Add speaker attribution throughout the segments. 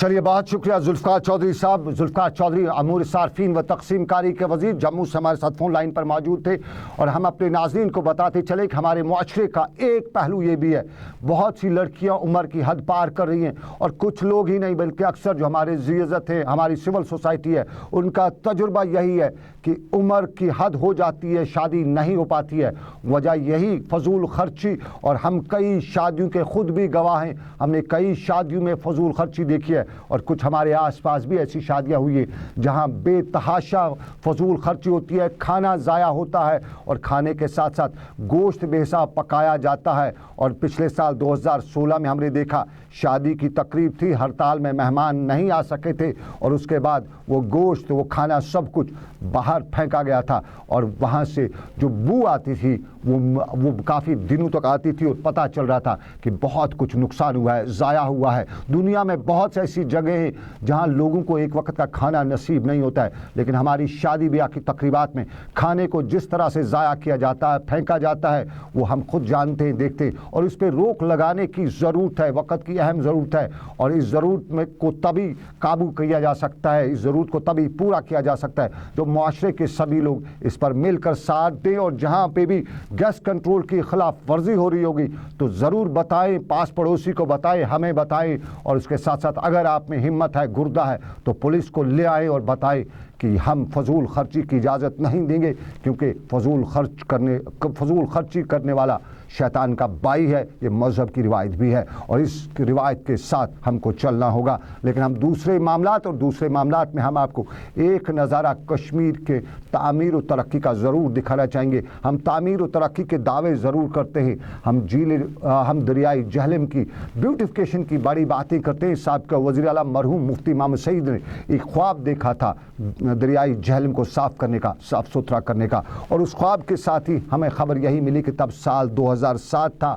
Speaker 1: चलिए, बहुत शुक्रिया जुल्फ़िकार चौधरी साहब। जुल्फ़िकार चौधरी अमूर सार्फिन व तकसीम कारी के वज़ीर जम्मू से हमारे साथ फ़ोन लाइन पर मौजूद थे। और हम अपने नाज़रीन को बताते चले कि हमारे मुआशरे का एक पहलू ये भी है, बहुत सी लड़कियां उम्र की हद पार कर रही हैं, और कुछ लोग ही नहीं बल्कि अक्सर जो हमारे ज़िय्ज़त है, हमारी सिविल सोसाइटी है, उनका तजुर्बा यही है कि उम्र की हद हो जाती है, शादी नहीं हो पाती है। वजह यही फजूल खर्ची, और हम कई शादियों के खुद भी गवाह हैं। हमने कई शादियों में फजूल खर्ची देखी है, और कुछ हमारे आसपास भी ऐसी शादियां हुई हैं जहां बेतहाशा फजूल खर्ची होती है, खाना ज़ाया होता है, और खाने के साथ साथ गोश्त बेहिसाब पकाया जाता है। और पिछले साल 2016 में हमने देखा, शादी की तकरीब थी, हड़ताल में मेहमान नहीं आ सके थे, और उसके बाद वो गोश्त, वो खाना, सब कुछ बाहर फेंका गया था, और वहाँ से जो बू आती थी वो काफ़ी दिनों तक आती थी, और पता चल रहा था कि बहुत कुछ नुकसान हुआ है, ज़ाया हुआ है। दुनिया में बहुत सी ऐसी जगह हैं जहाँ लोगों को एक वक्त का खाना नसीब नहीं होता है, लेकिन हमारी शादी ब्याह की तकरीबात में खाने को जिस तरह से ज़ाया किया जाता है, फेंका जाता है, वो हम खुद जानते हैं, देखते हैं, और इस पर रोक लगाने की ज़रूरत है, वक्त की अहम ज़रूरत है। और इस ज़रूरत में को तभी काबू किया जा सकता है, इस ज़रूरत को तभी पूरा किया जा सकता है जो मुआशरे के सभी लोग इस पर मिलकर साथ दें। और जहाँ पे भी गैस कंट्रोल की खिलाफ वर्जी हो रही होगी तो ज़रूर बताएं, पास पड़ोसी को बताएं, हमें बताएं, और उसके साथ साथ अगर आप में हिम्मत है, गुर्दा है, तो पुलिस को ले आएँ और बताएं कि हम फजूल खर्ची की इजाज़त नहीं देंगे, क्योंकि फजूल खर्ची करने वाला शैतान का बाई है। ये मज़हब की रिवायत भी है, और इस रिवायत के साथ हमको चलना होगा। लेकिन हम दूसरे मामलात में हम आपको एक नज़ारा कश्मीर के तामीर व तरक्की का ज़रूर दिखाना चाहेंगे। हम तामीर व तरक्की के दावे ज़रूर करते हैं, हम दरियाई जहलम की ब्यूटिफिकेशन की बड़ी बातें करते हैं। साबिक़ वज़ीर आला मरहूम मुफ्ती मोहम्मद सईद ने एक ख्वाब देखा था दरियाई जहलम को साफ़ करने का, साफ़ सुथरा करने का, और उस ख्वाब के साथ ही हमें खबर यही मिली कि तब साल 2007 था।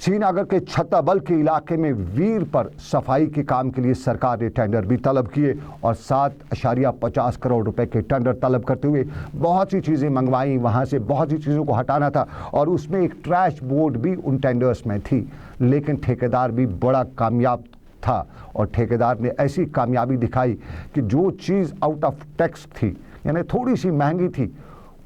Speaker 1: श्रीनगर के छत्ताबल के इलाके में वीर पर सफाई के काम के लिए सरकार ने टेंडर भी तलब किए, और 7.50 करोड़ रुपए के टेंडर तलब करते हुए बहुत सी चीज़ें मंगवाई, वहाँ से बहुत सी चीज़ों को हटाना था, और उसमें एक ट्रैश बोर्ड भी उन टेंडर्स में थी। लेकिन ठेकेदार भी बड़ा कामयाब था, और ठेकेदार ने ऐसी कामयाबी दिखाई कि जो चीज़ आउट ऑफ टैक्स थी, यानी थोड़ी सी महंगी थी,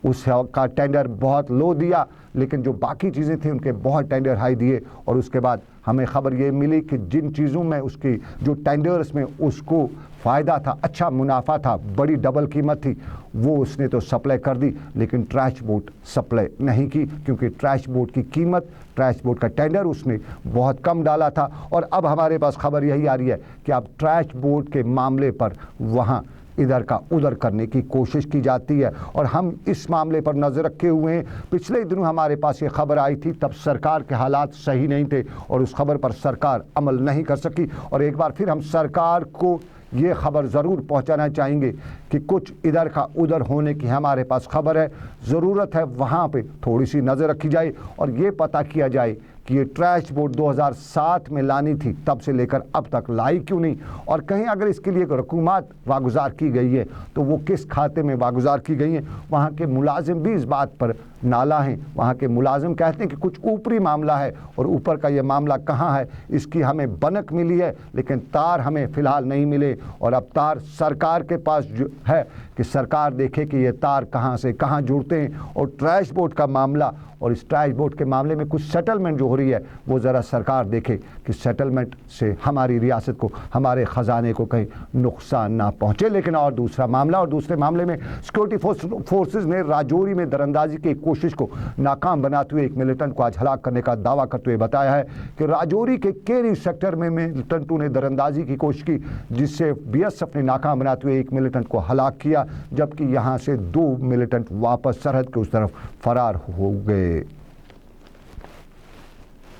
Speaker 1: उसका टेंडर बहुत लो दिया, लेकिन जो बाकी चीज़ें थी उनके बहुत टेंडर हाई दिए। और उसके बाद हमें खबर ये मिली कि जिन चीज़ों में उसकी जो टेंडर्स में उसको फ़ायदा था, अच्छा मुनाफा था, बड़ी डबल कीमत थी, वो उसने तो सप्लाई कर दी, लेकिन ट्रैश बोट सप्लाई नहीं की, क्योंकि ट्रैश बोट की कीमत, ट्रैश बोट का टेंडर उसने बहुत कम डाला था। और अब हमारे पास खबर यही आ रही है कि अब ट्रैश बोट के मामले पर वहाँ इधर का उधर करने की कोशिश की जाती है, और हम इस मामले पर नज़र रखे हुए हैं। पिछले दिनों हमारे पास ये खबर आई थी, तब सरकार के हालात सही नहीं थे, और उस खबर पर सरकार अमल नहीं कर सकी। और एक बार फिर हम सरकार को ये खबर ज़रूर पहुंचाना चाहेंगे कि कुछ इधर का उधर होने की हमारे पास खबर है, ज़रूरत है वहाँ पे थोड़ी सी नज़र रखी जाए, और ये पता किया जाए कि ये ट्रैश बोर्ड 2007 में लानी थी, तब से लेकर अब तक लाई क्यों नहीं, और कहीं अगर इसके लिए रकूमत वागुजार की गई है तो वो किस खाते में वागुजार की गई है। वहाँ के मुलाजिम भी इस बात पर नाला हैं, वहाँ के मुलाजिम कहते हैं कि कुछ ऊपरी मामला है, और ऊपर का ये मामला कहाँ है, इसकी हमें बनक मिली है, लेकिन तार हमें फ़िलहाल नहीं मिले। और अब तार सरकार के पास जो है कि सरकार देखे कि ये तार कहाँ से कहाँ जुड़ते हैं। और ट्रैश बोर्ड का मामला, और इस ट्रैश बोर्ड के मामले में कुछ सेटलमेंट जो हो रही है, वो ज़रा सरकार देखे कि सेटलमेंट से हमारी रियासत को, हमारे ख़जाने को कहीं नुकसान ना पहुँचे। लेकिन और दूसरा मामला, और दूसरे मामले में सिक्योरिटी फोर्सेस ने राजौरी में दरअंदाजी की कोशिश को नाकाम बनाते हुए एक मिलिटेंट को आज हलाक करने का दावा करते हुए बताया है कि राजौरी के केरी सेक्टर में मिलिटेंटों ने दरअंदाजी की कोशिश की, जिससे BSF ने नाकाम बनाते हुए एक मिलिटेंट को हलाक किया, जबकि यहाँ से 2 मिलिटेंट वापस सरहद के उस तरफ फरार हो गए।